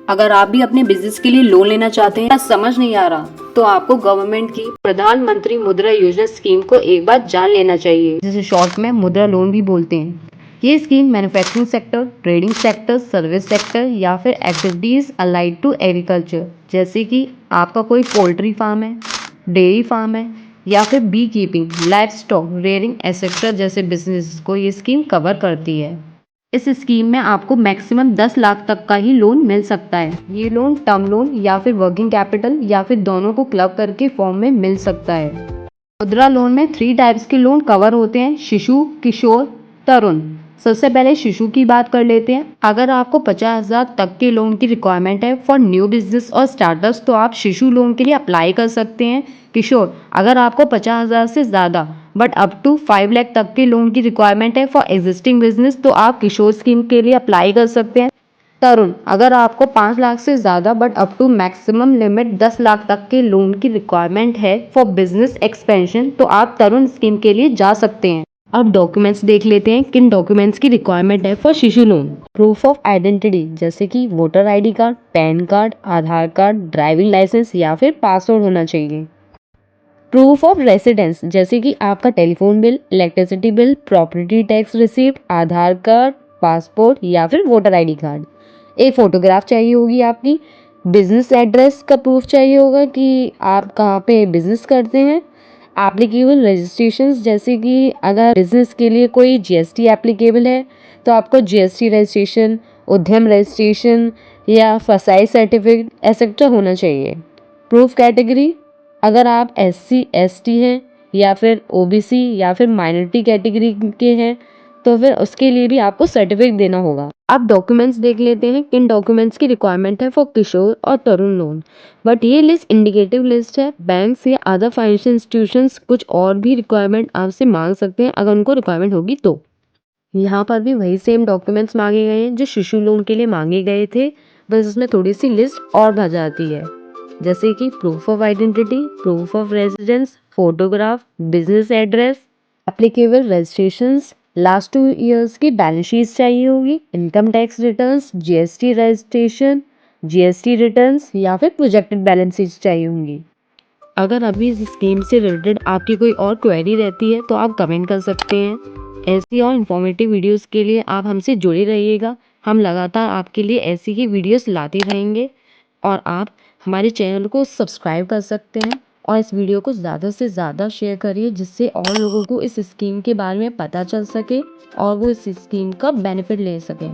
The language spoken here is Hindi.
अगर आप भी अपने बिजनेस के लिए लोन लेना चाहते हैं या समझ नहीं आ रहा तो आपको गवर्नमेंट की प्रधानमंत्री मुद्रा योजना स्कीम को एक बार जान लेना चाहिए, जिसे शॉर्ट में मुद्रा लोन भी बोलते हैं। ये scheme manufacturing sector, trading sector, service sector या फिर एक्टिविटीज अलाइड टू एग्रीकल्चर, जैसे कि आपका कोई पोल्ट्री फार्म है, डेयरी फार्म है या फिर bee keeping, livestock rearing etcetera जैसे बिजनेस को ये स्कीम कवर करती है। इस स्कीम में आपको मैक्सिमम 10 लाख तक का ही लोन मिल सकता है। ये लोन टर्म लोन या फिर वर्किंग कैपिटल या फिर दोनों को क्लब करके फॉर्म में मिल सकता है। मुद्रा लोन में 3 टाइप्स के लोन कवर होते हैं: शिशु, किशोर, तरुण। सबसे पहले शिशु की बात कर लेते हैं। अगर आपको 50,000 तक के लोन की रिक्वायरमेंट है फॉर न्यू बिजनेस और स्टार्टअप्स तो आप शिशु लोन के लिए अप्लाई कर सकते हैं। किशोर, अगर आपको 50,000 से ज़्यादा बट अप टू 5 लाख तक के लोन की रिक्वायरमेंट है फॉर एग्जिस्टिंग बिजनेस तो आप किशोर स्कीम के लिए अप्लाई कर सकते हैं। तरुण, अगर आपको 5 लाख से ज़्यादा but up to maximum limit 10 lakh तक के लोन की रिक्वायरमेंट है फॉर बिजनेस एक्सपेंशन तो आप तरुण स्कीम के लिए जा सकते हैं। अब डॉक्यूमेंट्स देख लेते हैं किन डॉक्यूमेंट्स की रिक्वायरमेंट है फॉर शिशु लोन। प्रूफ ऑफ आइडेंटिटी जैसे कि voter ID card, PAN card, Aadhaar card, driving licence या फिर पासपोर्ट होना चाहिए। प्रूफ ऑफ रेसिडेंस जैसे कि आपका telephone bill, electricity bill, property tax receipt, Aadhaar card, passport या फिर वोटर आईडी कार्ड। एक फोटोग्राफ चाहिए होगी आपकी। बिजनेस एड्रेस का प्रूफ चाहिए होगा कि आप कहाँ पे बिजनेस करते हैं। एप्लीकेबल रजिस्ट्रेशंस जैसे कि अगर बिजनेस के लिए कोई जीएसटी एप्लीकेबल है तो आपको जीएसटी रजिस्ट्रेशन, उद्यम रजिस्ट्रेशन या फसाई सर्टिफिकेट एक्सेट्रा होना चाहिए। प्रूफ कैटेगरी, अगर आप एससी एसटी हैं या फिर ओबीसी या फिर माइनॉरिटी कैटेगरी के हैं तो फिर उसके लिए भी आपको सर्टिफिकेट देना होगा। अब डॉक्यूमेंट्स देख लेते हैं किन डॉक्यूमेंट्स की रिक्वायरमेंट है फॉर किशोर और तरुण लोन। बट ये लिस्ट इंडिकेटिव लिस्ट है। बैंक्स या अदर फाइनेंशियल इंस्टीट्यूशंस कुछ और भी रिक्वायरमेंट आपसे मांग सकते हैं अगर उनको रिक्वायरमेंट होगी तो। यहाँ पर भी वही सेम डॉक्यूमेंट्स मांगे गए हैं जो शिशु लोन के लिए मांगे गए थे, बस उसमें थोड़ी सी लिस्ट और बढ़ जाती है, जैसे कि proof of identity, proof of residence, photograph, business address, applicable registrations, last 2 years की बैलेंस शीट चाहिए होगी, income tax returns, GST registration, GST returns या फिर प्रोजेक्टेड बैलेंस शीट चाहिए होंगी। अगर अभी इस स्कीम से रिलेटेड आपकी कोई और क्वेरी रहती है तो आप कमेंट कर सकते हैं। ऐसी और इन्फॉर्मेटिव वीडियोस के लिए आप हमसे जुड़े रहिएगा। हम लगातार आपके लिए ऐसी ही वीडियोस लाते रहेंगे और आप हमारे चैनल को सब्सक्राइब कर सकते हैं और इस वीडियो को ज़्यादा से ज़्यादा शेयर करिए जिससे और लोगों को इस स्कीम के बारे में पता चल सके और वो इस स्कीम का बेनिफिट ले सकें।